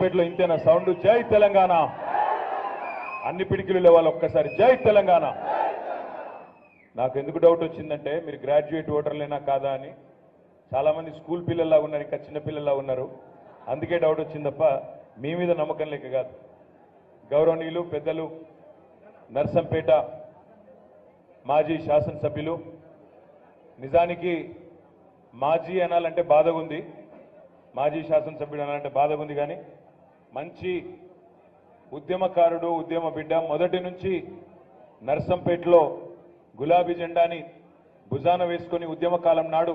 నర్సంపేటలో ఇంతేనా సౌండ్? జై తెలంగాణ. అన్ని పిడికిలు లేవాలి ఒక్కసారి జై తెలంగాణ. నాకు ఎందుకు డౌట్ వచ్చిందంటే మీరు గ్రాడ్యుయేట్ ఓటర్లేనా కాదా అని. చాలా మంది స్కూల్ పిల్లల్లా ఉన్నారు, ఇంకా చిన్న పిల్లల్లా ఉన్నారు. అందుకే డౌట్ వచ్చింది తప్ప మీ మీద నమ్మకం లేక కాదు. గౌరవనీయులు పెద్దలు నర్సంపేట మాజీ శాసనసభ్యులు, నిజానికి మాజీ అనాలంటే బాధగా ఉంది, మాజీ శాసనసభ్యుడు అనాలంటే బాధగా ఉంది, కానీ మంచి ఉద్యమకారుడు, ఉద్యమ బిడ్డ. మొదటి నుంచి నర్సంపేటలో గులాబీ జెండాని భుజాన వేసుకొని ఉద్యమ కాలం నాడు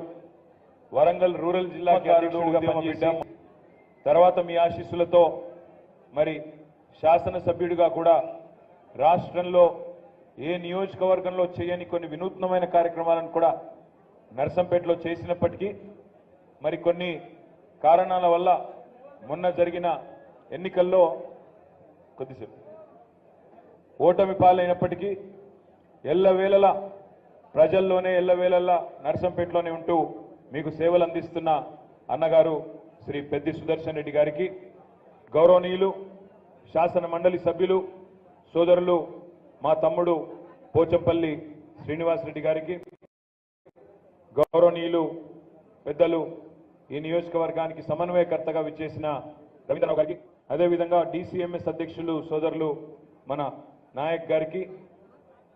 వరంగల్ రూరల్ జిల్లా ఉద్యమ బిడ్డ. తర్వాత మీ ఆశీస్సులతో మరి శాసనసభ్యుడిగా కూడా రాష్ట్రంలో ఏ నియోజకవర్గంలో చేయని కొన్ని వినూత్నమైన కార్యక్రమాలను కూడా నర్సంపేటలో చేసినప్పటికీ మరి కొన్ని కారణాల వల్ల మొన్న జరిగిన ఎన్నికల్లో కొద్దిసేపు ఓటమి పాలైనప్పటికీ ఎల్లవేళలా ప్రజల్లోనే ఎల్లవేళలా నర్సంపేటలోనే ఉంటూ మీకు సేవలు అందిస్తున్న అన్నగారు శ్రీ పెద్ది సుదర్శన్ రెడ్డి గారికి, గౌరవనీయులు శాసన మండలి సభ్యులు సోదరులు మా తమ్ముడు పోచంపల్లి శ్రీనివాసరెడ్డి గారికి, గౌరవనీయులు పెద్దలు ఈ నియోజకవర్గానికి సమన్వయకర్తగా విచ్చేసిన రవీంద్రరావు గారికి, అదేవిధంగా DCMS అధ్యక్షులు సోదరులు మన నాయక్ గారికి,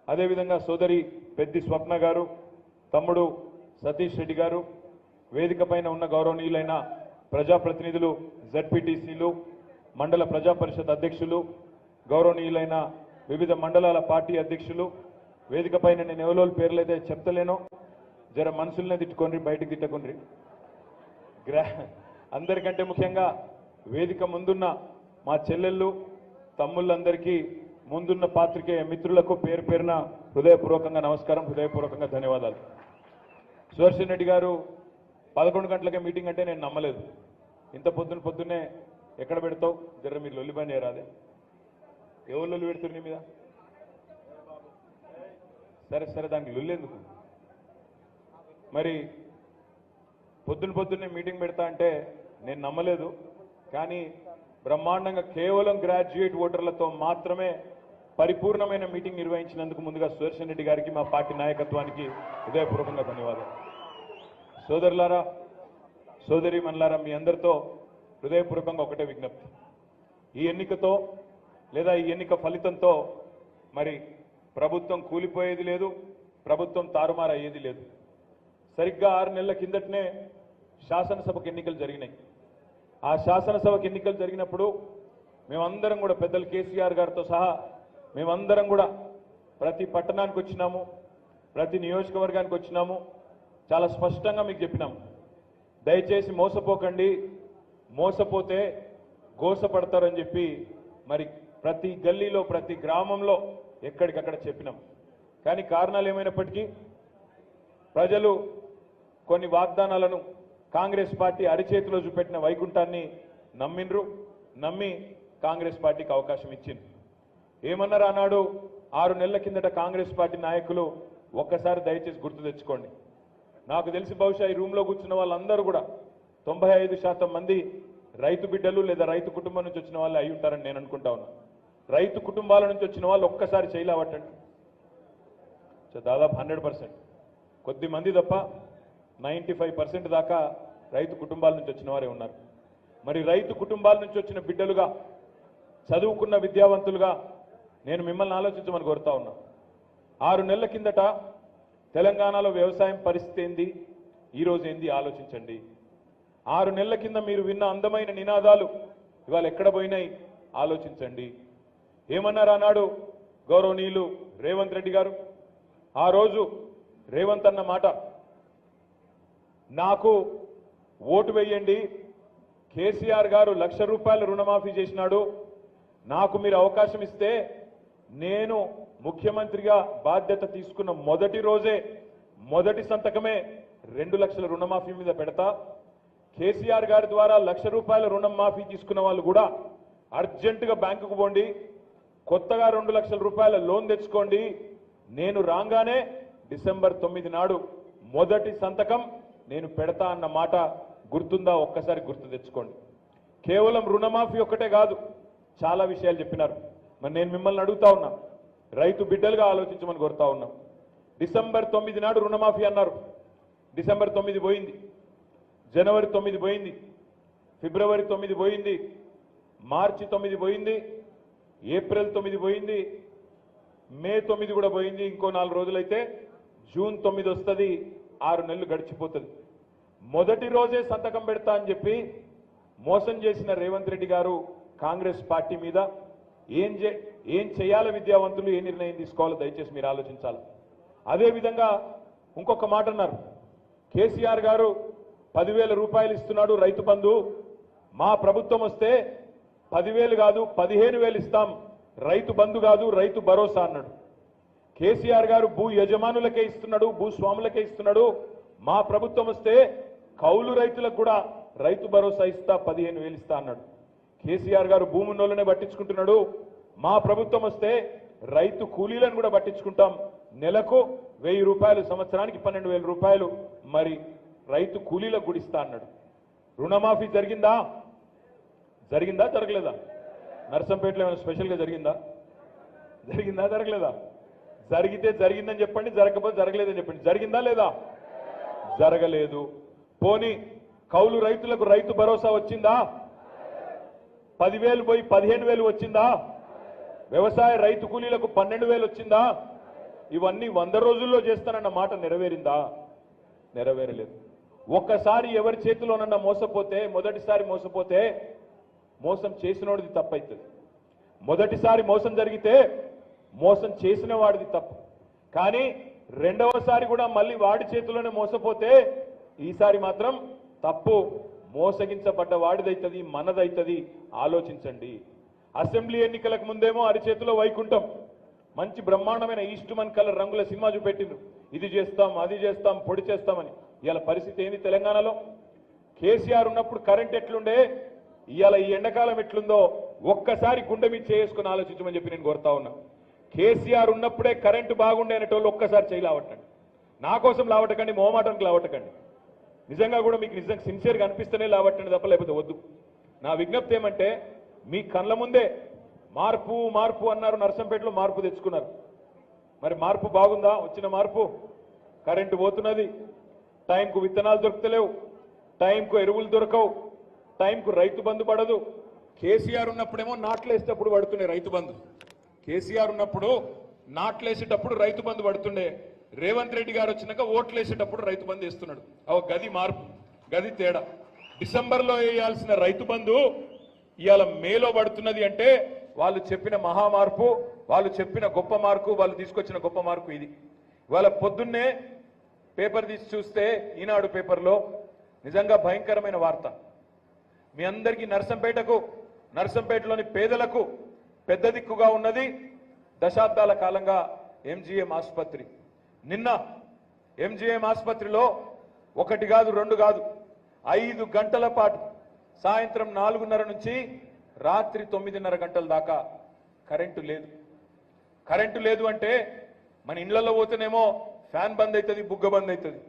అదేవిధంగా సోదరి పెద్ది స్వప్న గారు, తమ్ముడు సతీష్ రెడ్డి గారు, వేదిక పైన ఉన్న గౌరవనీయులైన ప్రజాప్రతినిధులు, ZPTCలు, మండల ప్రజా పరిషత్ అధ్యక్షులు, గౌరవనీయులైన వివిధ మండలాల పార్టీ అధ్యక్షులు, వేదిక పైన నేను ఎవరోళ్ళ పేర్లు అయితే చెప్తలేనో జర మనుషులనే తిట్టుకోండి, బయటకు తిట్టకుండ్రి. అందరికంటే ముఖ్యంగా వేదిక ముందున్న మా చెల్లెళ్ళు తమ్ముళ్ళందరికీ, ముందున్న పాత్రికేయ మిత్రులకు పేరు పేరున హృదయపూర్వకంగా నమస్కారం, హృదయపూర్వకంగా ధన్యవాదాలు. సుదర్శన్ రెడ్డి గారు 11 గంటలకే మీటింగ్ అంటే నేను నమ్మలేదు. ఇంత పొద్దున్నే ఎక్కడ పెడతావు, జర మీరు లొల్లి పని చేయరాదే, ఎవరు లొల్లి పెడుతున్నారు నీ మీద? సరే దానికి లొల్లి ఎందుకు? మరి పొద్దున్నే మీటింగ్ పెడతా అంటే నేను నమ్మలేదు. కానీ బ్రహ్మాండంగా కేవలం గ్రాడ్యుయేట్ ఓటర్లతో మాత్రమే పరిపూర్ణమైన మీటింగ్ నిర్వహించినందుకు ముందుగా సుదర్శన్ రెడ్డి గారికి, మా పార్టీ నాయకత్వానికి హృదయపూర్వకంగా ధన్యవాదాలు. సోదరులారా, సోదరి మనులారా, మీ అందరితో హృదయపూర్వకంగా ఒకటే విజ్ఞప్తి. ఈ ఎన్నికతో లేదా ఈ ఎన్నిక ఫలితంతో మరి ప్రభుత్వం కూలిపోయేది లేదు, ప్రభుత్వం తారుమారు అయ్యేది లేదు. సరిగ్గా 6 నెలల కిందటనే శాసనసభకు ఎన్నికలు జరిగినాయి. ఆ శాసనసభకు ఎన్నికలు జరిగినప్పుడు మేమందరం కూడా పెద్దలు కేసీఆర్ గారితో సహా మేమందరం కూడా ప్రతి పట్టణానికి వచ్చినాము, ప్రతి నియోజకవర్గానికి వచ్చినాము. చాలా స్పష్టంగా మీకు చెప్పినాము, దయచేసి మోసపోకండి, మోసపోతే గోసపడతారని చెప్పి మరి ప్రతి గల్లీలో ప్రతి గ్రామంలో ఎక్కడికక్కడ చెప్పినాం. కానీ కారణాలు ఏమైనప్పటికీ ప్రజలు కొన్ని వాగ్దానాలను కాంగ్రెస్ పార్టీ అరిచేతిలో చూపెట్టిన వైకుంఠాన్ని నమ్మి కాంగ్రెస్ పార్టీకి అవకాశం ఇచ్చింది. ఏమన్నారు ఆనాడు 6 నెలల కిందట కాంగ్రెస్ పార్టీ నాయకులు? ఒక్కసారి దయచేసి గుర్తు తెచ్చుకోండి. నాకు తెలిసి బహుశా ఈ రూమ్లో కూర్చున్న వాళ్ళందరూ కూడా 95% మంది రైతు బిడ్డలు లేదా రైతు కుటుంబం నుంచి వచ్చిన వాళ్ళు అయి ఉంటారని నేను అనుకుంటా ఉన్నా. రైతు కుటుంబాల నుంచి వచ్చిన వాళ్ళు ఒక్కసారి చేయలేవట్టండి. దాదాపు 100%, కొద్ది మంది తప్ప 95% దాకా రైతు కుటుంబాల నుంచి వచ్చిన వారే ఉన్నారు. మరి రైతు కుటుంబాల నుంచి వచ్చిన బిడ్డలుగా, చదువుకున్న విద్యావంతులుగా నేను మిమ్మల్ని ఆలోచించమని కోరుతా ఉన్నా. 6 నెలల కిందట తెలంగాణలో వ్యవసాయం పరిస్థితి ఏంది, ఈరోజు ఏంది ఆలోచించండి. 6 నెలల కింద మీరు విన్న అందమైన నినాదాలు ఇవాళ ఎక్కడ పోయినాయి ఆలోచించండి. ఏమన్నారు ఆనాడు గౌరవనీయులు రేవంత్ రెడ్డి గారు? ఆ రోజు రేవంత్ అన్న మాట, నాకు ఓటు వేయండి, కేసీఆర్ గారు ₹1,00,000 రుణమాఫీ చేసినాడు, నాకు మీరు అవకాశం ఇస్తే నేను ముఖ్యమంత్రిగా బాధ్యత తీసుకున్న మొదటి రోజే మొదటి సంతకమే 2 లక్షల రుణమాఫీ మీద పెడతా. కేసీఆర్ గారి ద్వారా ₹1,00,000 రుణం మాఫీ తీసుకున్న వాళ్ళు కూడా అర్జెంటుగా బ్యాంకుకు పోండి, కొత్తగా ₹2 లక్షల లోన్ తెచ్చుకోండి. నేను రాగానే డిసెంబర్ 9 నాడు మొదటి సంతకం నేను పెడతా అన్న మాట గుర్తుందా? ఒక్కసారి గుర్తు తెచ్చుకోండి. కేవలం రుణమాఫీ ఒక్కటే కాదు, చాలా విషయాలు చెప్పినారు. మరి నేను మిమ్మల్ని అడుగుతా ఉన్నా, రైతు బిడ్డలుగా ఆలోచించమని కోరుతా ఉన్నా. డిసెంబర్ 9 నాడు రుణమాఫీ అన్నారు. డిసెంబర్ 9 పోయింది, జనవరి 9 పోయింది, ఫిబ్రవరి 9 పోయింది, మార్చి 9 పోయింది, ఏప్రిల్ 9 పోయింది, మే 9 కూడా పోయింది. ఇంకో 4 రోజులైతే జూన్ 9 వస్తుంది. 6 నెలలు గడిచిపోతుంది. మొదటి రోజే సంతకం పెడతా అని చెప్పి మోసం చేసిన రేవంత్ రెడ్డి గారు కాంగ్రెస్ పార్టీ మీద ఏం చేయాలి, విద్యావంతులు ఏ నిర్ణయం తీసుకోవాలో దయచేసి మీరు ఆలోచించాలి. అదేవిధంగా ఇంకొక మాట అన్నారు, కేసీఆర్ గారు 10,000 రూపాయలు ఇస్తున్నాడు రైతు బంధు, మా ప్రభుత్వం వస్తే 10,000 కాదు 15,000 ఇస్తాం, రైతు బంధు కాదు రైతు భరోసా అన్నాడు. కేసీఆర్ గారు భూ యజమానులకే ఇస్తున్నాడు, భూస్వాములకే ఇస్తున్నాడు, మా ప్రభుత్వం వస్తే కౌలు రైతులకు కూడా రైతు భరోసా ఇస్తా 15,000 ఇస్తా అన్నాడు. కేసీఆర్ గారు భూమున్నోళ్ళనే పట్టించుకుంటున్నాడు, మా ప్రభుత్వం వస్తే రైతు కూలీలను కూడా పట్టించుకుంటాం, నెలకు 1,000 రూపాయలు, సంవత్సరానికి 12,000 రూపాయలు మరి రైతు కూలీలకు కూడా ఇస్తా అన్నాడు. రుణమాఫీ జరిగిందా? జరగలేదా? నర్సంపేటలో ఏమైనా స్పెషల్గా జరిగిందా? జరగలేదా? జరిగితే జరిగిందని చెప్పండి, జరగకపోతే జరగలేదని చెప్పండి. జరిగిందా లేదా? జరగలేదు. పోనీ కౌలు రైతులకు రైతు భరోసా వచ్చిందా? 10,000 పోయి 15,000 వచ్చిందా? వ్యవసాయ రైతు కూలీలకు 12,000 వచ్చిందా? ఇవన్నీ 100 రోజుల్లో చేస్తానన్న మాట నెరవేరిందా? నెరవేరలేదు. ఒక్కసారి ఎవరి చేతిలోనన్నా మోసపోతే, మొదటిసారి మోసపోతే మోసం చేసినోడిది తప్పైతుంది. మొదటిసారి మోసం జరిగితే మోసం చేసిన వాడిది తప్పు. కానీ రెండవసారి కూడా మళ్ళీ వాడి చేతిలోనే మోసపోతే ఈసారి మాత్రం తప్పు మోసగించబడ్డ వాడిదైతుంది, మనదైతుంది. ఆలోచించండి. అసెంబ్లీ ఎన్నికలకు ముందేమో అరిచేతిలో వైకుంఠం, మంచి బ్రహ్మాండమైన ఈస్ట్మన్ కలర్ రంగుల సినిమా చూపెట్టిండ్రు, ఇది చేస్తాం అది చేస్తాం పొడి చేస్తామని. ఇవాళ పరిస్థితి ఏంది తెలంగాణలో? కేసీఆర్ ఉన్నప్పుడు కరెంట్ ఎట్లుండే, ఇవాళ ఈ ఎండాకాలం ఎట్లుందో ఒక్కసారి గుండె మీద చేసుకుని ఆలోచించమని చెప్పి నేను కోరుతా ఉన్నా. కేసీఆర్ ఉన్నప్పుడే కరెంటు బాగుండే అనేటోళ్ళు ఒక్కసారి చేయి లావట్టండి. నా కోసం లావటకండి, మొహమాటానికి లావటకండి. నిజంగా కూడా మీకు నిజంగా సిన్సియర్గా అనిపిస్తేనే లావట్టండి తప్ప లేకపోతే వద్దు. నా విజ్ఞప్తి ఏమంటే, మీ కళ్ళ ముందే మార్పు మార్పు అన్నారు, నర్సంపేటలో మార్పు తెచ్చుకున్నారు. మరి మార్పు బాగుందా? వచ్చిన మార్పు కరెంటు పోతున్నది, టైంకు విత్తనాలు దొరుకుతలేవు, టైంకు ఎరువులు దొరకవు, టైంకు రైతు బంధు పడదు. కేసీఆర్ ఉన్నప్పుడేమో నాట్లేసేటప్పుడు పడుతుండే రైతు బంధు. కేసీఆర్ ఉన్నప్పుడు నాట్లేసేటప్పుడు రైతు బంధు పడుతుండే. రేవంత్ రెడ్డి గారు వచ్చినాక ఓట్లేసేటప్పుడు రైతు బంధు వేస్తున్నాడు. గది మార్పు, గది తేడా. డిసెంబర్లో వేయాల్సిన రైతు బంధు ఇవాళ మేలో పడుతున్నది అంటే వాళ్ళు చెప్పిన మహా మార్పు, వాళ్ళు చెప్పిన గొప్ప మార్కు, వాళ్ళు తీసుకొచ్చిన గొప్ప మార్కు ఇది. ఇవాళ పొద్దున్నే పేపర్ తీసి చూస్తే ఈనాడు పేపర్లో నిజంగా భయంకరమైన వార్త. మీ అందరికీ నర్సంపేటలోని పేదలకు పెద్ద దిక్కుగా ఉన్నది దశాబ్దాల కాలంగా ఎంజీఎం ఆసుపత్రి. నిన్న ఎంజీఎం ఆసుపత్రిలో 1 కాదు 2 కాదు 5 గంటల పాటు సాయంత్రం 4:30 నుంచి రాత్రి 9:30 గంటల దాకా కరెంటు లేదు. కరెంటు లేదు అంటే మన ఇళ్లలో పోతేనేమో ఫ్యాన్ బంద్ అవుతుంది, బుగ్గ బంద్ అవుతుంది.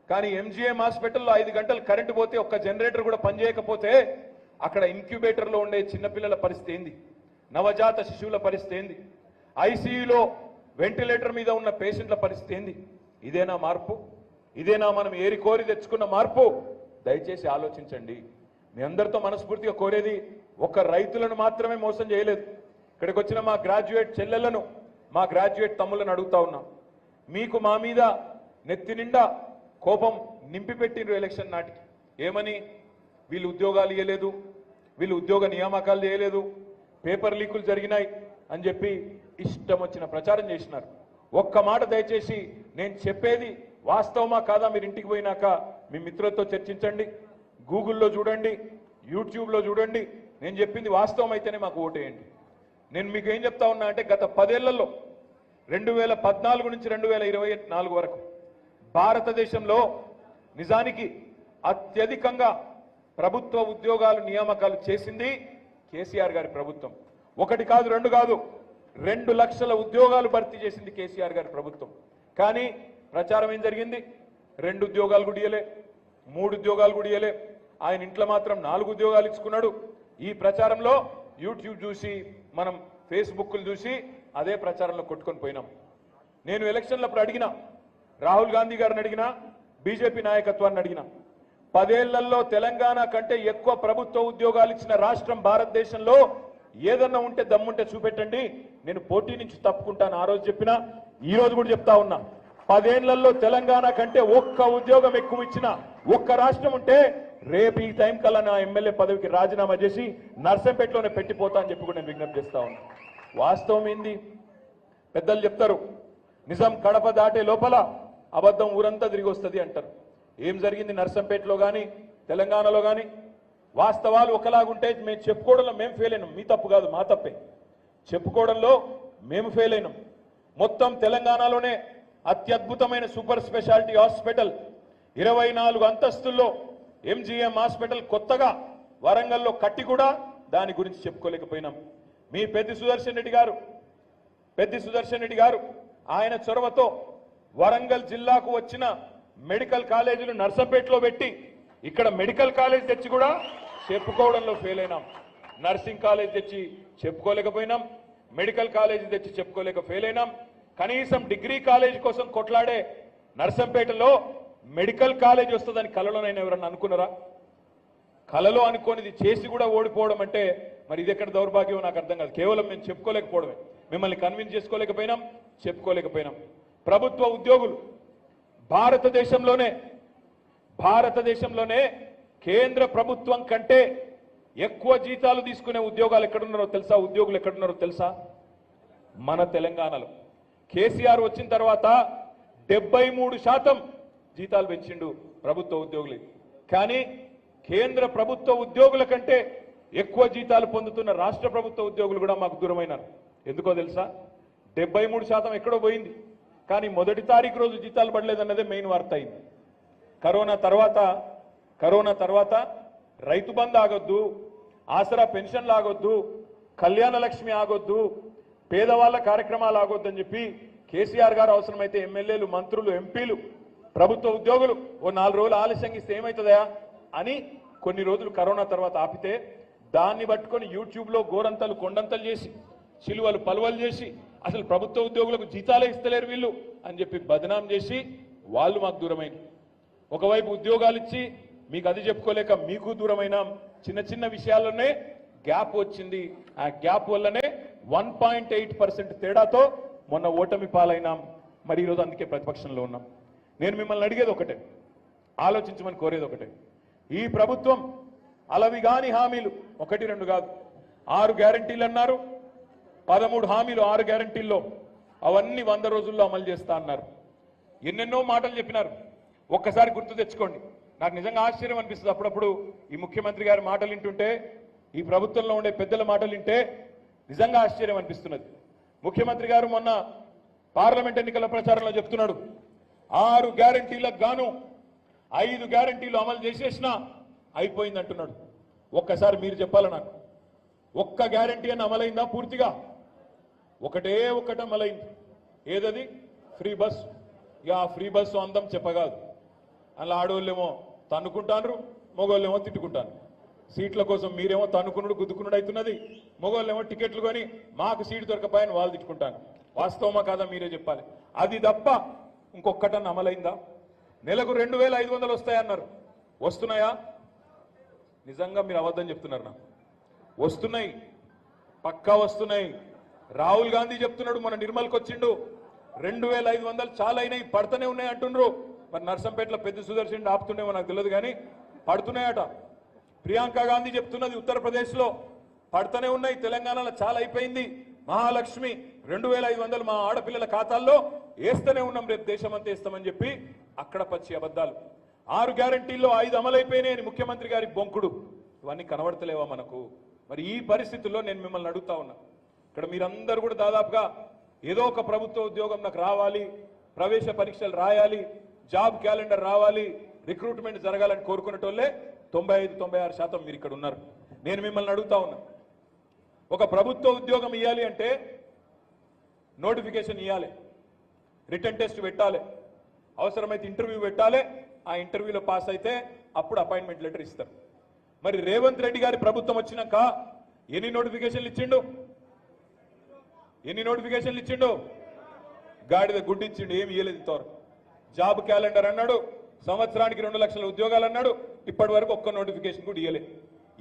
కానీ ఎంజీఎం హాస్పిటల్లో 5 గంటలు కరెంటు పోతే ఒక్క జనరేటర్ కూడా పనిచేయకపోతే అక్కడ ఇంక్యుబేటర్లో ఉండే చిన్నపిల్లల పరిస్థితి ఏంది, నవజాత శిశువుల పరిస్థితి ఏంది, ఐసీయూలో వెంటిలేటర్ మీద ఉన్న పేషెంట్ల పరిస్థితి ఏంది? ఇదేనా మార్పు? ఇదేనా మనం ఏరి కోరి తెచ్చుకున్న మార్పు? దయచేసి ఆలోచించండి. మీ అందరితో మనస్ఫూర్తిగా కోరేది, ఒక్క రైతులను మాత్రమే మోసం చేయలేదు. ఇక్కడికి వచ్చిన మా గ్రాడ్యుయేట్ చెల్లెలను, మా గ్రాడ్యుయేట్ తమ్ములను అడుగుతా ఉన్నాం. మీకు మా మీద నెత్తి నిండా కోపం నింపి పెట్టిండ్రు ఎలక్షన్ నాటికి. ఏమని? వీళ్ళు ఉద్యోగాలు ఇవ్వలేదు, వీళ్ళు ఉద్యోగ నియామకాలు చేయలేదు, పేపర్ లీకులు జరిగినాయి అని చెప్పి ఇష్టం వచ్చిన ప్రచారం చేసినారు. ఒక్క మాట దయచేసి, నేను చెప్పేది వాస్తవమా కాదా మీరు ఇంటికి పోయినాక మీ మిత్రులతో చర్చించండి, గూగుల్లో చూడండి, యూట్యూబ్లో చూడండి. నేను చెప్పింది వాస్తవం అయితేనే మాకు ఓటేయండి. నేను మీకు ఏం చెప్తా ఉన్నా అంటే, గత 10 ఏళ్లలో 2014 నుంచి 2024 వరకు భారతదేశంలో నిజానికి అత్యధికంగా ప్రభుత్వ ఉద్యోగాలు నియామకాలు చేసింది కేసీఆర్ గారి ప్రభుత్వం. 1 కాదు 2 కాదు 2 లక్షల ఉద్యోగాలు భర్తీ చేసింది కేసీఆర్ గారి ప్రభుత్వం. కానీ ప్రచారం ఏం జరిగింది? 2 ఉద్యోగాలు కూడా ఇయ్యలే, 3 ఉద్యోగాలు కూడా ఇయ్యలే. ఆయన ఇంట్లో మాత్రం 4 ఉద్యోగాలు ఇచ్చుకున్నాడు. ఈ ప్రచారంలో యూట్యూబ్ చూసి మనం ఫేస్బుక్లు చూసి అదే ప్రచారంలో కొట్టుకొని పోయినాం. నేను ఎలక్షన్లప్పుడు అడిగినా, రాహుల్ గాంధీ గారిని అడిగినా, బీజేపీ నాయకత్వాన్ని అడిగినా, 10 ఏళ్లలో తెలంగాణ కంటే ఎక్కువ ప్రభుత్వ ఉద్యోగాలు ఇచ్చిన రాష్ట్రం భారతదేశంలో ఏదన్నా ఉంటే దమ్ముంటే చూపెట్టండి, నేను పోటీ నుంచి తప్పుకుంటాను. ఆ రోజు చెప్పినా, ఈ రోజు కూడా చెప్తా ఉన్నా, 10 ఏళ్లలో తెలంగాణ కంటే ఒక్క ఉద్యోగం ఎక్కువ ఇచ్చిన ఒక్క రాష్ట్రం ఉంటే రేపు ఈ టైం కల్లా నా ఎమ్మెల్యే పదవికి రాజీనామా చేసి నర్సంపేటలోనే పెట్టిపోతా అని చెప్పి కూడా నేను విజ్ఞప్తి చేస్తా ఉన్నా. వాస్తవం ఏంది? పెద్దలు చెప్తారు, నిజం కడప దాటే లోపల అబద్ధం ఊరంతా తిరిగి వస్తుంది అంటారు. ఏం జరిగింది నర్సంపేటలో కానీ తెలంగాణలో కానీ? వాస్తవాలు ఒకలాగుంటే మేము చెప్పుకోవడంలో మేము ఫెయిల్ అయినాం. మీ తప్పు కాదు, మా తప్పే. చెప్పుకోవడంలో మేము ఫెయిల్ అయినాం. మొత్తం తెలంగాణలోనే అత్యద్భుతమైన సూపర్ స్పెషాలిటీ హాస్పిటల్ 24 అంతస్తుల్లో ఎంజీఎం హాస్పిటల్ కొత్తగా వరంగల్లో కట్టి కూడా దాని గురించి చెప్పుకోలేకపోయినాం. మీ పెద్ది సుదర్శన్ రెడ్డి గారు ఆయన చొరవతో వరంగల్ జిల్లాకు వచ్చిన మెడికల్ కాలేజీలు నర్సంపేటలో పెట్టి ఇక్కడ మెడికల్ కాలేజ్ తెచ్చి కూడా చెప్పుకోవడంలో ఫెయిల్ అయినాం. నర్సింగ్ కాలేజ్ తెచ్చి చెప్పుకోలేకపోయినాం, మెడికల్ కాలేజ్ తెచ్చి చెప్పుకోలేక ఫెయిల్ అయినాం. కనీసం డిగ్రీ కాలేజ్ కోసం కొట్లాడే నర్సంపేటలో మెడికల్ కాలేజ్ వస్తుందని కలలోనైనా ఎవరన్నా అనుకున్నారా? కలలో అనుకోనిది చేసి కూడా ఓడిపోవడం అంటే మరి ఇది ఎక్కడ దౌర్భాగ్యం నాకు అర్థం కాదు. కేవలం మేము చెప్పుకోలేకపోవడమే, మిమ్మల్ని కన్విన్స్ చేసుకోలేకపోయినాం, చెప్పుకోలేకపోయినాం. ప్రభుత్వ ఉద్యోగులు భారతదేశంలోనే కేంద్ర ప్రభుత్వం కంటే ఎక్కువ జీతాలు తీసుకునే ఉద్యోగులు ఎక్కడున్నారో తెలుసా? మన తెలంగాణలో. కేసీఆర్ వచ్చిన తర్వాత 73% జీతాలు పెంచిండు ప్రభుత్వ ఉద్యోగులు. కానీ కేంద్ర ప్రభుత్వ ఉద్యోగుల కంటే ఎక్కువ జీతాలు పొందుతున్న రాష్ట్ర ప్రభుత్వ ఉద్యోగులు కూడా మాకు దూరమైనారు. ఎందుకో తెలుసా? 73% ఎక్కడో పోయింది, కానీ మొదటి తారీఖు రోజు జీతాలు పడలేదన్నదే మెయిన్ వార్త అయింది. కరోనా తర్వాత రైతు బంధు ఆగొద్దు, ఆసరా పెన్షన్లు ఆగొద్దు, కళ్యాణ లక్ష్మి ఆగొద్దు, పేదవాళ్ల కార్యక్రమాలు ఆగొద్దని చెప్పి కేసీఆర్ గారు అవసరమైతే ఎమ్మెల్యేలు, మంత్రులు, ఎంపీలు, ప్రభుత్వ ఉద్యోగులు ఓ 4 రోజులు ఆలస్యంగా ఇస్తే ఏమవుతుందా అని కొన్ని రోజులు కరోనా తర్వాత ఆపితే దాన్ని పట్టుకొని యూట్యూబ్లో గోరంతలు కొండంతలు చేసి, చిలువలు పలువలు చేసి, అసలు ప్రభుత్వ ఉద్యోగులకు జీతాలే ఇస్తలేరు వీళ్ళు అని చెప్పి బదనాం చేసి వాళ్ళు మాకు దూరమైంది. ఒకవైపు ఉద్యోగాలు ఇచ్చి మీకు అది చెప్పుకోలేక మీకు దూరమైన చిన్న చిన్న విషయాల్లోనే గ్యాప్ వచ్చింది. ఆ గ్యాప్ వల్లనే 1.8% తేడాతో మొన్న ఓటమి పాలైనాం. మరి ఈరోజు అందుకే ప్రతిపక్షంలో ఉన్నాం. నేను మిమ్మల్ని అడిగేది ఒకటే, ఆలోచించమని కోరేది ఒకటే. ఈ ప్రభుత్వం అలవిగాని హామీలు 1, 2 కాదు, 6 గ్యారంటీలు అన్నారు. 13 హామీలు 6 గ్యారంటీల్లో అవన్నీ 100 రోజుల్లో అమలు చేస్తా అన్నారు. ఎన్నెన్నో మాటలు చెప్పినారు. ఒక్కసారి గుర్తు తెచ్చుకోండి. నాకు నిజంగా ఆశ్చర్యం అనిపిస్తుంది అప్పుడప్పుడు ఈ ముఖ్యమంత్రి గారి మాటలు వింటుంటే, ఈ ప్రభుత్వంలో ఉండే పెద్దల మాటలు వింటే నిజంగా ఆశ్చర్యం అనిపిస్తున్నది. ముఖ్యమంత్రి గారు మొన్న పార్లమెంట్ ఎన్నికల ప్రచారంలో చెప్తున్నాడు, 6 గ్యారంటీలకు గాను 5 గ్యారంటీలు అమలు చేసేసినా అయిపోయింది అంటున్నాడు. ఒక్కసారి మీరు చెప్పాలి నాకు, ఒక్క గ్యారంటీ అని అమలైందా పూర్తిగా? ఒకటే ఒకటి అమలైంది. ఏదది? Free bus. ఇక ఆ ఫ్రీ బస్సు అందం చెప్పగాదు. అలా ఆడోళ్ళేమో తన్నుకుంటారు, మగోళ్ళేమో తిట్టుకుంటారు. సీట్ల కోసం మీరేమో తన్నుకునుడు గుద్దుకునుడు అవుతున్నది, మగోళ్ళేమో టికెట్లు కొని మాకు సీటు దొరకపోయని వాళ్ళు తిట్టుకుంటాను. వాస్తవమా కాదా మీరే చెప్పాలి. అది తప్ప ఇంకొక్కటన్నా అమలైందా? నెలకు 2500 వస్తాయన్నారు. వస్తున్నాయా? నిజంగా మీరు అబద్ధం చెప్తున్నారు. నాకు వస్తున్నాయి, పక్కా వస్తున్నాయి. రాహుల్ గాంధీ చెప్తున్నాడు, మన నిర్మల్కి వచ్చిండు, 2500 చాలా అయినాయి, పడుతూనే ఉన్నాయి అంటుండ్రు. మరి నర్సంపేటలో పెద్ద సుదర్శన్ ఆపుతుండేమో నాకు తెలియదు, కానీ పడుతున్నాయట. ప్రియాంక గాంధీ చెప్తున్నది, ఉత్తరప్రదేశ్లో పడుతూనే ఉన్నాయి, తెలంగాణలో చాలా అయిపోయింది. మహాలక్ష్మి 2500 మా ఆడపిల్లల ఖాతాల్లో వేస్తూనే ఉన్నాం, రేపు దేశమంతా వేస్తామని చెప్పి అక్కడ పచ్చి అబద్ధాలు. 6 గ్యారంటీల్లో 5 అమలైపోయినాయని ముఖ్యమంత్రి గారి బొంకుడు. ఇవన్నీ కనబడతలేవా మనకు? మరి ఈ పరిస్థితుల్లో నేను మిమ్మల్ని అడుగుతా ఉన్నా, ఇక్కడ మీరందరూ కూడా దాదాపుగా ఏదో ఒక ప్రభుత్వ ఉద్యోగం నాకు రావాలి, ప్రవేశ పరీక్షలు రాయాలి, జాబ్ క్యాలెండర్ రావాలి, రిక్రూట్మెంట్ జరగాలని కోరుకునేటోళ్ళే 95-96% మీరు ఇక్కడ ఉన్నారు. నేను మిమ్మల్ని అడుగుతా ఉన్నా, ఒక ప్రభుత్వ ఉద్యోగం ఇవ్వాలి అంటే నోటిఫికేషన్ ఇవ్వాలి, రిటర్న్ టెస్ట్ పెట్టాలి, అవసరమైతే ఇంటర్వ్యూ పెట్టాలి. ఆ ఇంటర్వ్యూలో పాస్ అయితే అప్పుడు అపాయింట్మెంట్ లెటర్ ఇస్తారు. మరి రేవంత్ రెడ్డి గారి ప్రభుత్వం వచ్చినాక ఎన్ని నోటిఫికేషన్లు ఇచ్చిండు? గాడిద గుడ్డిచ్చిండు, ఏమి ఇయ్యలేదు ఇంతవరకు. జాబ్ క్యాలెండర్ అన్నాడు, సంవత్సరానికి 2 లక్షల ఉద్యోగాలు అన్నాడు, ఇప్పటి వరకు ఒక్క నోటిఫికేషన్ కూడా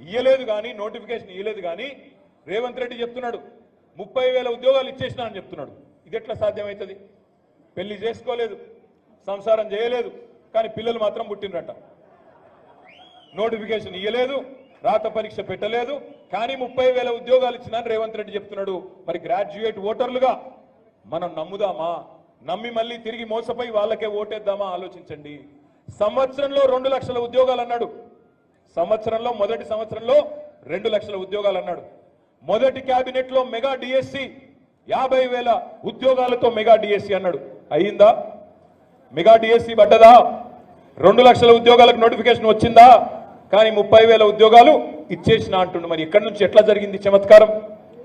ఇయ్యలేదు కానీ నోటిఫికేషన్ ఇయ్యలేదు కానీ రేవంత్ రెడ్డి చెప్తున్నాడు 30,000 ఉద్యోగాలు ఇచ్చేసినా అని చెప్తున్నాడు. ఇది ఎట్లా సాధ్యమవుతుంది? పెళ్లి చేసుకోలేదు, సంసారం చేయలేదు, కానీ పిల్లలు మాత్రం పుట్టినరట. నోటిఫికేషన్ ఇయ్యలేదు, రాత పరీక్ష పెట్టలేదు, కానీ 30,000 ఉద్యోగాలు ఇచ్చినా రేవంత్ రెడ్డి చెప్తున్నాడు. మరి గ్రాడ్యుయేట్ ఓటర్లుగా మనం నమ్ముదామా? నమ్మి మళ్ళీ తిరిగి మోసపోయి వాళ్ళకే ఓటేద్దామా? ఆలోచించండి. సంవత్సరంలో 2 లక్షల ఉద్యోగాలు అన్నాడు. మొదటి సంవత్సరంలో 2 లక్షల ఉద్యోగాలు అన్నాడు. మొదటి కేబినెట్ లో మెగా డిఎస్సి 50,000 ఉద్యోగాలతో మెగా డిఎస్సి అన్నాడు. అయ్యిందా? మెగా డిఎస్సి పడ్డదా? 2 లక్షల ఉద్యోగాలకు నోటిఫికేషన్ వచ్చిందా? కానీ 30,000 ఉద్యోగాలు ఇచ్చేసిన అంటుండు. మరి ఎక్కడి నుంచి ఎట్లా జరిగింది చమత్కారం?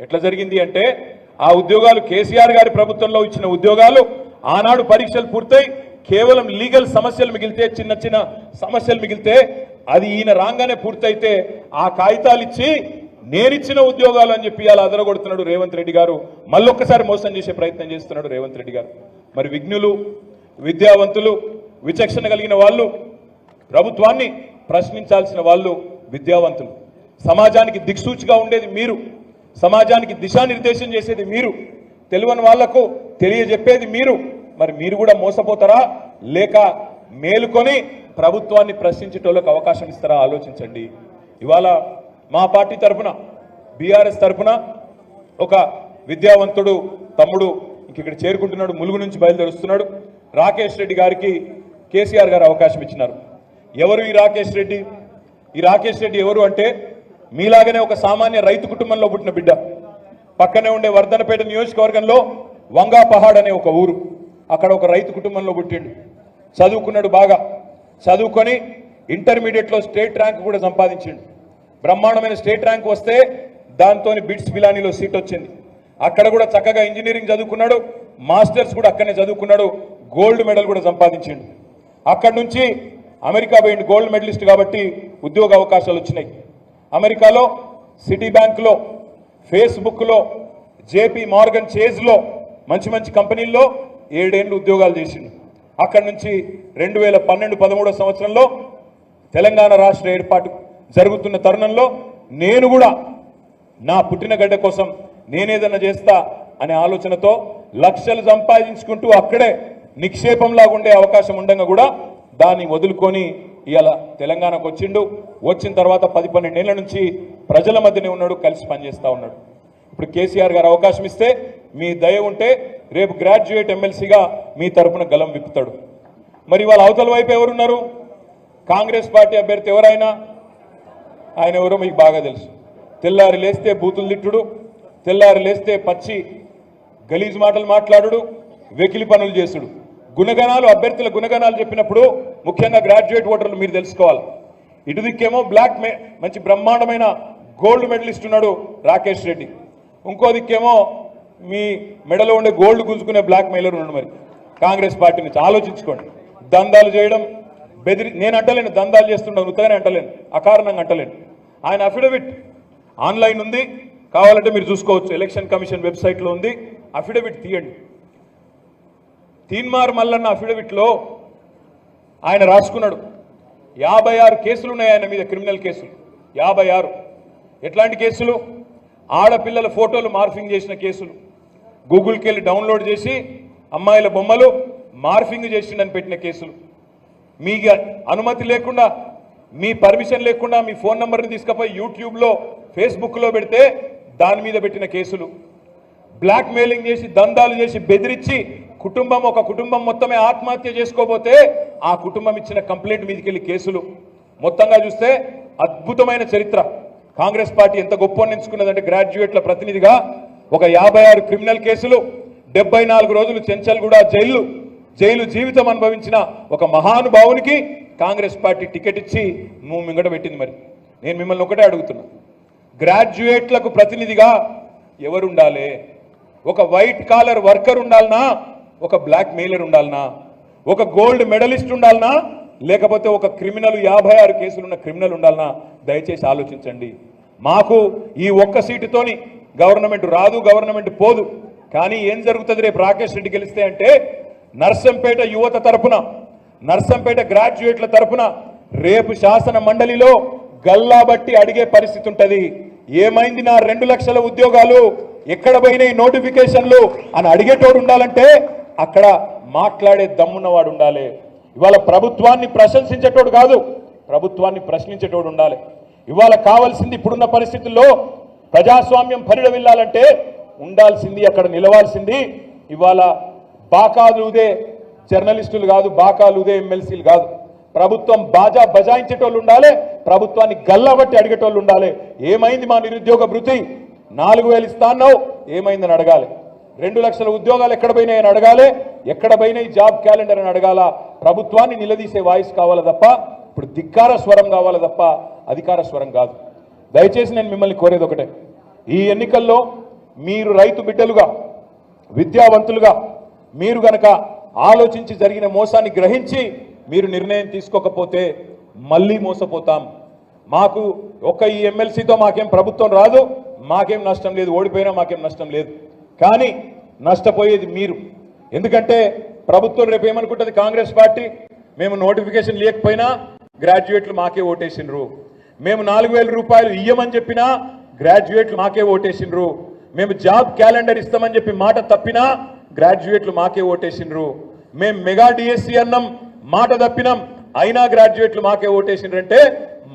ఎట్లా జరిగింది అంటే ఆ ఉద్యోగాలు కేసీఆర్ గారి ప్రభుత్వంలో ఇచ్చిన ఉద్యోగాలు ఆనాడు పరీక్షలు పూర్తయి కేవలం లీగల్ సమస్యలు మిగిలితే, చిన్న చిన్న సమస్యలు మిగిలితే, అది ఈయన రాగానే పూర్తయితే ఆ కాగితాలు ఇచ్చి నేనిచ్చిన ఉద్యోగాలు అని చెప్పి అలా అదరగొడుతున్నాడు రేవంత్ రెడ్డి గారు. మళ్ళొక్కసారి మోసం చేసే ప్రయత్నం చేస్తున్నాడు రేవంత్ రెడ్డి గారు. మరి విజ్ఞులు, విద్యావంతులు, విచక్షణ కలిగిన వాళ్ళు, ప్రభుత్వాన్ని ప్రశ్నించాల్సిన వాళ్ళు విద్యావంతులు, సమాజానికి దిక్సూచిగా ఉండేది మీరు, సమాజానికి దిశానిర్దేశం చేసేది మీరు, తెలియని వాళ్లకు తెలియజెప్పేది మీరు. మరి మీరు కూడా మోసపోతారా లేక మేలుకొని ప్రభుత్వాన్ని ప్రశ్నించేటోళ్ళకు అవకాశం ఇస్తారా? ఆలోచించండి. ఇవాళ మా పార్టీ తరఫున, బీఆర్ఎస్ తరఫున ఒక విద్యావంతుడు తమ్ముడు ఇక్కడ చేరుకుంటున్నాడు, ములుగు నుంచి బయలుదేరుస్తున్నాడు. రాకేష్ రెడ్డి గారికి కేసీఆర్ గారు అవకాశం ఇచ్చినారు. ఎవరు ఈ రాకేష్ రెడ్డి? ఈ రాకేష్ రెడ్డి ఎవరు అంటే మీలాగనే ఒక సామాన్య రైతు కుటుంబంలో పుట్టిన బిడ్డ. పక్కనే ఉండే వర్ధనపేట నియోజకవర్గంలో వంగాపహాడ్ అనే ఒక ఊరు, అక్కడ ఒక రైతు కుటుంబంలో పుట్టిండు. చదువుకున్నాడు, బాగా చదువుకొని ఇంటర్మీడియట్లో స్టేట్ ర్యాంక్ కూడా సంపాదించిండు. బ్రహ్మాండమైన స్టేట్ ర్యాంక్ వస్తే దాంతో బిట్స్ పిలానీలో సీట్ వచ్చింది. అక్కడ కూడా చక్కగా ఇంజనీరింగ్ చదువుకున్నాడు, మాస్టర్స్ కూడా అక్కడనే చదువుకున్నాడు, గోల్డ్ మెడల్ కూడా సంపాదించిండు. అక్కడి నుంచి అమెరికా పోయిండు, గోల్డ్ మెడలిస్ట్ కాబట్టి ఉద్యోగ అవకాశాలు వచ్చినాయి. అమెరికాలో సిటీ బ్యాంక్లో, ఫేస్బుక్లో, జేపీ మార్గన్ చేజ్లో, మంచి మంచి కంపెనీల్లో 7 ఏళ్ళు ఉద్యోగాలు చేసిండు. అక్కడి నుంచి 2012-13 సంవత్సరంలో తెలంగాణ రాష్ట్ర ఏర్పాటు జరుగుతున్న తరుణంలో నేను కూడా నా పుట్టిన గడ్డ కోసం నేనేదన్నా చేస్తా అనే ఆలోచనతో లక్షలు సంపాదించుకుంటూ అక్కడే నిక్షేపంలాగా ఉండే అవకాశం ఉండగా కూడా దాన్ని వదులుకొని ఇవాళ తెలంగాణకు వచ్చిండు. వచ్చిన తర్వాత 10-12 ఏళ్ల నుంచి ప్రజల మధ్యనే ఉన్నాడు, కలిసి పనిచేస్తూ ఉన్నాడు. ఇప్పుడు కేసీఆర్ గారు అవకాశం ఇస్తే మీ దయ ఉంటే రేపు గ్రాడ్యుయేట్ ఎమ్మెల్సీగా మీ తరఫున గలం విప్పుతాడు. మరి వాళ్ళ అవతల వైపు ఎవరున్నారు? కాంగ్రెస్ పార్టీ అభ్యర్థి ఎవరైనా, ఆయన ఎవరో మీకు బాగా తెలుసు. తెల్లారి లేస్తే బూతులు తిట్టుడు, తెల్లారి లేస్తే పచ్చి గలీజ్ మాటలు మాట్లాడుడు, వెకిలి పనులు చేసుడు. గుణగణాలు, అభ్యర్థుల గుణగణాలు చెప్పినప్పుడు ముఖ్యంగా గ్రాడ్యుయేట్ ఓటర్లు మీరు తెలుసుకోవాలి. ఇటు దిక్కేమో మంచి బ్రహ్మాండమైన గోల్డ్ మెడలిస్ట్ ఉన్నాడు రాకేష్ రెడ్డి, ఇంకో దిక్కేమో మీ మెడలో ఉండే గోల్డ్ గుంజుకునే బ్లాక్ మెయిలర్ ఉన్నాడు. మరి కాంగ్రెస్ పార్టీ నుంచి ఆలోచించుకోండి. దందాలు చేయడం, నేను అంటలేను దందాలు చేస్తుండవు, ఉత్తగానే అంటలేను, అకారణంగా అంటలేను. ఆయన అఫిడవిట్ ఆన్లైన్ ఉంది, కావాలంటే మీరు చూసుకోవచ్చు, ఎలక్షన్ కమిషన్ వెబ్సైట్లో ఉంది. అఫిడవిట్ తీయండి. తీన్మార్ మల్లన్న అఫిడవిట్లో ఆయన రాసుకున్నాడు 56 కేసులు ఉన్నాయి ఆయన మీద, క్రిమినల్ కేసులు 56. ఎట్లాంటి కేసులు? ఆడపిల్లల ఫోటోలు మార్ఫింగ్ చేసిన కేసులు, గూగుల్కి వెళ్ళి డౌన్లోడ్ చేసి అమ్మాయిల బొమ్మలు మార్ఫింగ్ చేసిండని పెట్టిన కేసులు, మీ అనుమతి లేకుండా, మీ పర్మిషన్ లేకుండా మీ ఫోన్ నెంబర్ని తీసుకుపోయి యూట్యూబ్లో, ఫేస్బుక్లో పెడితే దాని మీద పెట్టిన కేసులు, బ్లాక్ మెయిలింగ్ చేసి, దందాలు చేసి, బెదిరించి ఒక కుటుంబం మొత్తమే ఆత్మహత్య చేసుకోబోతే ఆ కుటుంబం ఇచ్చిన కంప్లైంట్ మీదకి వెళ్ళి కేసులు. మొత్తంగా చూస్తే అద్భుతమైన చరిత్ర. కాంగ్రెస్ పార్టీ ఎంత గొప్ప ఎంచుకున్నదంటే గ్రాడ్యుయేట్ల ప్రతినిధిగా ఒక 56 క్రిమినల్ కేసులు, 74 రోజులు చెంచల్గూడ జైలు జీవితం అనుభవించిన ఒక మహానుభావునికి కాంగ్రెస్ పార్టీ టికెట్ ఇచ్చి నువ్వు మింగట పెట్టింది. మరి నేను మిమ్మల్ని ఒకటే అడుగుతున్నా, గ్రాడ్యుయేట్లకు ప్రతినిధిగా ఎవరు ఉండాలి? ఒక వైట్ కాలర్ వర్కర్ ఉండాలనా, ఒక బ్లాక్ మెయిలర్ ఉండాలనా, ఒక గోల్డ్ మెడలిస్ట్ ఉండాలనా, లేకపోతే ఒక క్రిమినల్ 56 కేసులున్న క్రిమినల్ ఉండాలనా? దయచేసి ఆలోచించండి. మాకు ఈ ఒక్క సీటుతోని గవర్నమెంట్ రాదు, గవర్నమెంట్ పోదు. కానీ ఏం జరుగుతుంది రేపు రాకేష్ రెడ్డి గెలిస్తే అంటే నర్సంపేట యువత తరపున, నర్సంపేట గ్రాడ్యుయేట్ల తరపున రేపు శాసన మండలిలో గల్లాబట్టి అడిగే పరిస్థితి ఉంటుంది. ఏమైంది నా 2 లక్షల ఉద్యోగాలు, ఎక్కడ పోయినాయి నోటిఫికేషన్లు అని అడిగేటోడు ఉండాలంటే అక్కడ మాట్లాడే దమ్మున్నవాడు ఉండాలి. ఇవాళ ప్రభుత్వాన్ని ప్రశంసించేటోడు కాదు, ప్రభుత్వాన్ని ప్రశ్నించేటోడు ఉండాలి. ఇవాళ కావాల్సింది ఇప్పుడున్న పరిస్థితుల్లో ప్రజాస్వామ్యం పరిడవిల్లాలంటే ఉండాల్సింది, అక్కడ నిలవాల్సింది ఇవాళ బాకాలుదే జర్నలిస్టులు కాదు, బాకాలుదే ఎమ్మెల్సీలు కాదు. ప్రభుత్వం బాజా బజాయించేటోళ్ళు ఉండాలి, ప్రభుత్వాన్ని గల్లబట్టి అడిగేటోళ్ళు ఉండాలి. ఏమైంది మా నిరుద్యోగ భృతి, 4000 ఇస్తా అన్నావు, ఏమైందని అడగాలి. 2 లక్షల ఉద్యోగాలు ఎక్కడ పోయినాయని అడగాలి, ఎక్కడ పోయినాయి జాబ్ క్యాలెండర్ అని అడగాల. ప్రభుత్వాన్ని నిలదీసే వాయిస్ కావాలి తప్ప, ఇప్పుడు ధిక్కార స్వరం కావాలి తప్ప అధికార స్వరం కాదు. దయచేసి నేను మిమ్మల్ని కోరేది ఒకటే, ఈ ఎన్నికల్లో మీరు రైతు బిడ్డలుగా, విద్యావంతులుగా మీరు గనక ఆలోచించి జరిగిన మోసాన్ని గ్రహించి మీరు నిర్ణయం తీసుకోకపోతే మళ్ళీ మోసపోతాం. మాకు ఈ ఎమ్మెల్సీతో మాకేం ప్రభుత్వం రాదు, మాకేం నష్టం లేదు, ఓడిపోయినా మాకేం నష్టం లేదు. కానీ నష్టపోయేది మీరు. ఎందుకంటే ప్రభుత్వం రేపు ఏమనుకుంటుంది, కాంగ్రెస్ పార్టీ మేము నోటిఫికేషన్ లేకపోయినా గ్రాడ్యుయేట్లు మాకే ఓటేసిండ్రు, మేము 4000 రూపాయలు ఇయ్యమని చెప్పినా గ్రాడ్యుయేట్లు మాకే ఓటేసిండ్రు, మేము జాబ్ క్యాలెండర్ ఇస్తామని చెప్పి మాట తప్పినా గ్రాడ్యుయేట్లు మాకే ఓటేసిండ్రు, మేము మెగా డిఎస్సి అన్నాం మాట తప్పినాం అయినా గ్రాడ్యుయేట్లు మాకే ఓటేసిండ్రంటే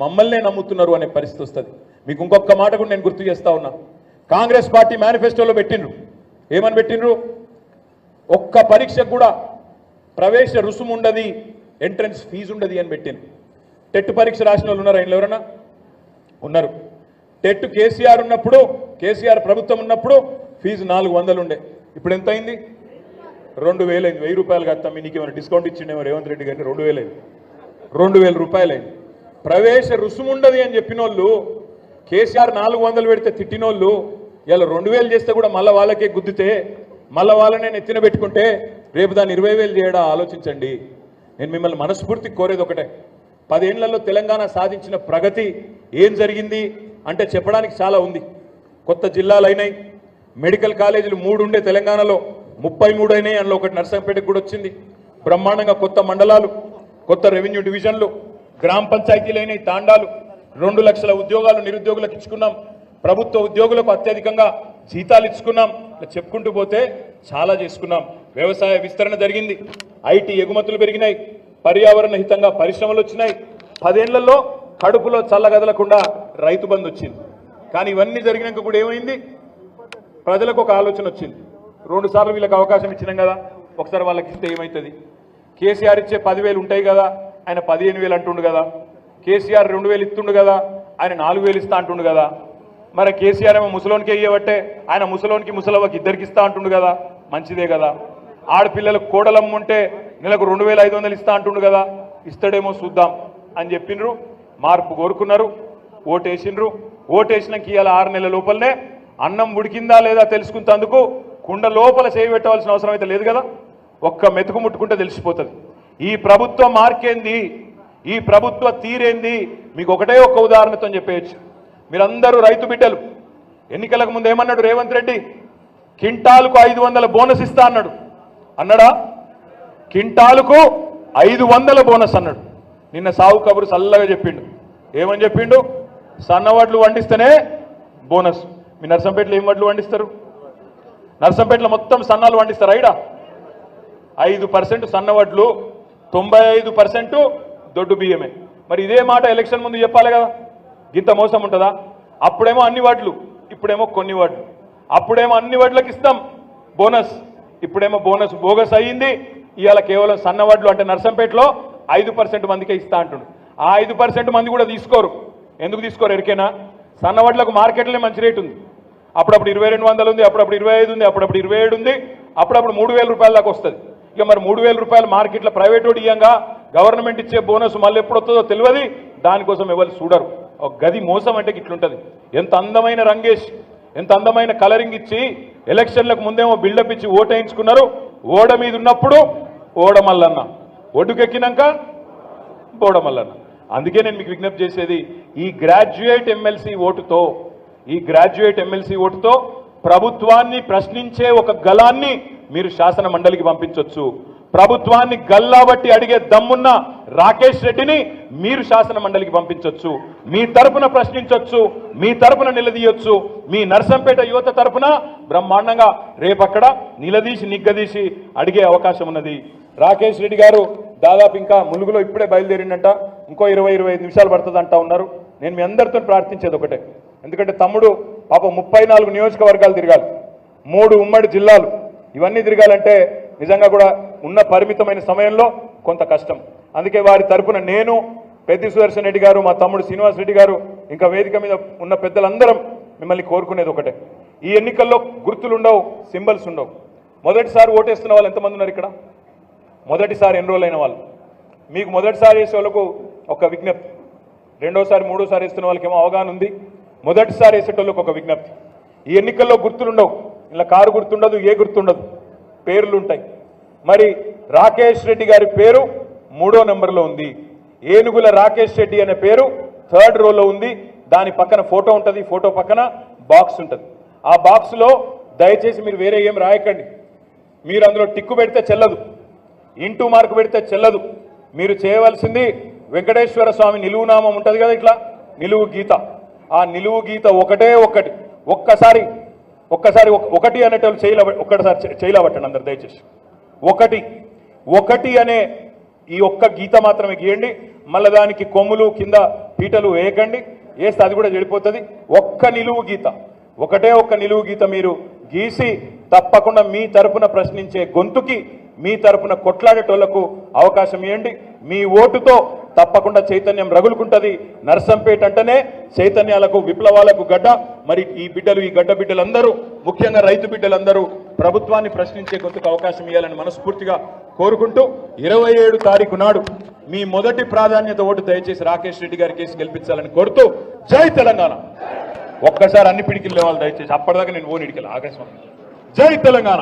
మమ్మల్నే నమ్ముతున్నారు అనే పరిస్థితి వస్తుంది. మీకు ఇంకొక మాట కూడా నేను గుర్తు చేస్తా ఉన్నా. కాంగ్రెస్ పార్టీ మేనిఫెస్టోలో పెట్టిండ్రు, ఏమని పెట్టిండ్రు, ఒక్క పరీక్షకు కూడా ప్రవేశ రుసుము ఉండదు, ఎంట్రన్స్ ఫీజు ఉండదు అని పెట్టిండ్రు. టెట్ పరీక్ష రాసిన వాళ్ళు ఉన్నారా? ఎవరన్నా ఉన్నారు? టెట్ కేసీఆర్ ఉన్నప్పుడు, కేసీఆర్ ప్రభుత్వం ఉన్నప్పుడు ఫీజు 400 ఉండే, ఇప్పుడు ఎంత అయింది? 2000 అయింది. 1000 రూపాయలు కాస్తా మీకు ఏమైనా డిస్కౌంట్ ఇచ్చిండేమో రేవంత్ రెడ్డి గారిని, 2000 అయింది. 2000 రూపాయలు అయింది. ప్రవేశ రుసుము ఉండదు అని చెప్పిన వాళ్ళు, కేసీఆర్ 400 పెడితే తిట్టినోళ్ళు ఇలా 2000 చేస్తే కూడా మళ్ళీ వాళ్ళకే గుద్దితే, మళ్ళీ వాళ్ళనే నెత్తిన పెట్టుకుంటే రేపు దాన్ని 20,000 చేయడా ఆలోచించండి. నేను మిమ్మల్ని మనస్ఫూర్తి కోరేది ఒకటే, 10 ఏళ్లలో తెలంగాణ సాధించిన ప్రగతి ఏం జరిగింది అంటే చెప్పడానికి చాలా ఉంది. కొత్త జిల్లాలు అయినాయి, మెడికల్ కాలేజీలు 3 ఉండే తెలంగాణలో 33 అయినాయి, అందులో ఒకటి నర్సంపేటకు కూడా వచ్చింది. బ్రహ్మాండంగా కొత్త మండలాలు, కొత్త రెవెన్యూ డివిజన్లు, గ్రామ పంచాయతీలు అయినాయి, తాండాలు, 2 లక్షల ఉద్యోగాలు నిరుద్యోగులకు ఇచ్చుకున్నాం, ప్రభుత్వ ఉద్యోగులకు అత్యధికంగా జీతాలు ఇచ్చుకున్నాం. చెప్పుకుంటూ పోతే చాలా చేసుకున్నాం. వ్యవసాయ విస్తరణ జరిగింది, ఐటీ ఎగుమతులు పెరిగినాయి, పర్యావరణ హితంగా పరిశ్రమలు వచ్చినాయి. 10 ఏళ్లలో కడుపులో చల్లగదలకుండా రైతు బంధు వచ్చింది. కానీ ఇవన్నీ జరిగినాక కూడా ఏమైంది, ప్రజలకు ఒక ఆలోచన వచ్చింది. 2 సార్లు వీళ్ళకి అవకాశం ఇచ్చినాం కదా, ఒకసారి వాళ్ళకి ఇస్తే ఏమవుతుంది? కేసీఆర్ ఇచ్చే 10,000 ఉంటాయి కదా, ఆయన 15,000 అంటుండు కదా, కేసీఆర్ 2,000 ఇస్తుండు కదా, ఆయన 4,000 ఇస్తా అంటుండు కదా. మరి కేసీఆర్ ఏమో ముసలోనికే ఇయ్యబట్టే ఆయన ముసలోనికి ముసలవ్వకి ఇద్దరికి ఇస్తా అంటుండు కదా, మంచిదే కదా. ఆడపిల్లలకు కోడలమ్మ ఉంటే నెలకు 2,500 ఇస్తా అంటుండు కదా, ఇస్తాడేమో చూద్దాం అని చెప్పిండ్రు. మార్పు కోరుకున్నారు, ఓటేసిండ్రు. ఓటేసినాక ఇవాళ 6 నెలల లోపలనే అన్నం ఉడికిందా లేదా తెలుసుకున్నందుకు కుండ లోపల చేయి పెట్టవలసిన అవసరం అయితే లేదు కదా, ఒక్క మెతుకు ముట్టుకుంటే తెలిసిపోతుంది. ఈ ప్రభుత్వ మార్కేంది, ఈ ప్రభుత్వ తీరేంది మీకు ఒకటే ఒక్క ఉదాహరణతో చెప్పేయచ్చు. మీరందరూ రైతు బిడ్డలు. ఎన్నికలకు ముందు ఏమన్నాడు రేవంత్ రెడ్డి? కింటాలకు 500 బోనస్ ఇస్తా అన్నాడు. అన్నాడా? కింటాలకు 500 బోనస్ అన్నాడు. నిన్న సావు కబురు చల్లగా చెప్పిండు. ఏమని చెప్పిండు? సన్నవడ్లు వండిస్తేనే బోనస్. మీ నర్సంపేటలో ఏం వడ్లు వండిస్తారు? నర్సంపేటలో మొత్తం సన్నాలు వండిస్తారు. ఐడా 5% సన్నవడ్లు, 95% దొడ్డు బియ్యమే. మరి ఇదే మాట ఎలక్షన్ ముందు చెప్పాలి కదా, గింత మోసం ఉంటుందా? అప్పుడేమో అన్ని వడ్లు, ఇప్పుడేమో కొన్ని వడ్లు. అప్పుడేమో అన్ని వడ్లకు ఇస్తాం బోనస్, ఇప్పుడేమో బోనస్ బోగస్ అయ్యింది. ఇవాళ కేవలం సన్నవడ్లు అంటే నర్సంపేటలో 5% మందికే ఇస్తా అంటుండు. ఆ 5% మంది కూడా తీసుకోరు. ఎందుకు తీసుకోరు ఎరికేనా? సన్నవడ్లకు మార్కెట్లోనే మంచి రేటు ఉంది. అప్పుడప్పుడు 2200 ఉంది, అప్పుడప్పుడు 25 ఉంది, అప్పుడప్పుడు 27 ఉంది, అప్పుడప్పుడు 3,000 రూపాయల దాకా వస్తుంది. ఇక మరి 3,000 రూపాయలు మార్కెట్లో ప్రైవేట్ వాడు ఇయ్యంగా గవర్నమెంట్ ఇచ్చే బోనస్ మళ్ళీ ఎప్పుడు వస్తుందో తెలియదు. దానికోసం ఎవరు చూడరు. ఒక గది మోసం అంటే ఇట్లుంటుంది. ఎంత అందమైన రంగేష్, ఎంత అందమైన కలరింగ్ ఇచ్చి ఎలక్షన్లకు ముందేమో బిల్డప్ ఇచ్చి ఓటేయించుకున్నారు. ఓడ మీద ఉన్నప్పుడు ఓడమల్లన్న, ఒడ్డుకెక్కినాక బోడమల్లన్న. అందుకే నేను మీకు విజ్ఞప్తి చేసేది ఈ గ్రాడ్యుయేట్ ఎమ్మెల్సీ ఓటుతో ప్రభుత్వాన్ని ప్రశ్నించే ఒక గళాన్ని మీరు శాసన మండలికి పంపించవచ్చు. ప్రభుత్వాన్ని గల్లాబట్టి అడిగే దమ్మున్న రాకేష్ రెడ్డిని మీరు శాసన మండలికి పంపించవచ్చు. మీ తరపున ప్రశ్నించవచ్చు, మీ తరపున నిలదీయొచ్చు. మీ నర్సంపేట యువత తరపున బ్రహ్మాండంగా రేపక్కడ నిగ్గదీసి అడిగే అవకాశం ఉన్నది. రాకేష్ రెడ్డి గారు దాదాపు ఇంకా ములుగులో ఇప్పుడే బయలుదేరిందంట, ఇంకో 20-25 నిమిషాలు పడుతుందంటా ఉన్నారు. నేను మీ అందరితో ప్రార్థించేది ఒకటే, ఎందుకంటే తమ్ముడు పాప 34 నియోజకవర్గాలు తిరగాలి, 3 ఉమ్మడి జిల్లాలు, ఇవన్నీ తిరగాలంటే నిజంగా కూడా ఉన్న పరిమితమైన సమయంలో కొంత కష్టం. అందుకే వారి తరపున నేను, పెద్ది సుదర్శన్ రెడ్డి గారు, మా తమ్ముడు శ్రీనివాస్ రెడ్డి గారు, ఇంకా వేదిక మీద ఉన్న పెద్దలందరం మిమ్మల్ని కోరుకునేది ఒకటే, ఈ ఎన్నికల్లో గుర్తులు ఉండవు, సింబల్స్ ఉండవు. మొదటిసారి ఓటేస్తున్న వాళ్ళు ఎంతమంది ఉన్నారు ఇక్కడ? మొదటిసారి ఎన్రోల్ అయిన వాళ్ళు, మీకు మొదటిసారి వేసే వాళ్ళకు ఒక విజ్ఞప్తి, రెండోసారి మూడోసారి వేస్తున్న వాళ్ళకేమో అవగాహన ఉంది, మొదటిసారి వేసేటోళ్ళకి ఒక విజ్ఞప్తి. ఈ ఎన్నికల్లో గుర్తులుండవు, ఇలా కారు గుర్తుండదు, ఏ గుర్తుండదు, పేర్లు ఉంటాయి. మరి రాకేష్ రెడ్డి గారి పేరు 3వ నెంబర్లో ఉంది, ఏనుగుల రాకేష్ రెడ్డి అనే పేరు 3rd రోలో ఉంది. దాని పక్కన ఫోటో ఉంటుంది, ఫోటో పక్కన బాక్స్ ఉంటుంది. ఆ బాక్స్లో దయచేసి మీరు వేరే ఏం రాయకండి. మీరు అందులో టిక్కు పెడితే చెల్లదు, ఇంటూ మార్కు పెడితే చెల్లదు. మీరు చేయవలసింది వెంకటేశ్వర స్వామి నిలువునామం ఉంటుంది కదా, ఇట్లా నిలువు గీత, ఆ నిలువు గీత ఒక్కసారి ఒకటి అనేటోళ్ళు ఒక్కసారి చేయలేబట్టండి అందరు దయచేసి. ఒకటి అనే ఈ ఒక్క గీత మాత్రమే గీయండి. మళ్ళీ దానికి కొమ్ములు కింద పీటలు వేయకండి, వేస్తే అది కూడా చెడిపోతుంది. ఒక్క నిలువు గీత మీరు గీసి తప్పకుండా మీ తరపున ప్రశ్నించే గొంతుకి, మీ తరపున కొట్లాడేటోళ్లకు అవకాశం ఇవ్వండి. మీ ఓటుతో తప్పకుండా చైతన్యం రగులుకుంటుంది. నర్సంపేట అంటేనే చైతన్యాలకు, విప్లవాలకు గడ్డ. మరి ఈ గడ్డ బిడ్డలందరూ, ముఖ్యంగా రైతు బిడ్డలందరూ ప్రభుత్వాన్ని ప్రశ్నించే గొంతుకు అవకాశం ఇవ్వాలని మనస్ఫూర్తిగా కోరుకుంటూ 27 తారీఖు నాడు మీ మొదటి ప్రాధాన్యత ఓటు దయచేసి రాకేష్ రెడ్డి గారి కేసు గెలిపించాలని కోరుతూ జై తెలంగాణ. ఒక్కసారి అన్ని పిడికిలు లేవాలి దయచేసి, అప్పటిదాకా నేను ఓన్ ఇడికెళ్ళి ఆకాశం. జై తెలంగాణ.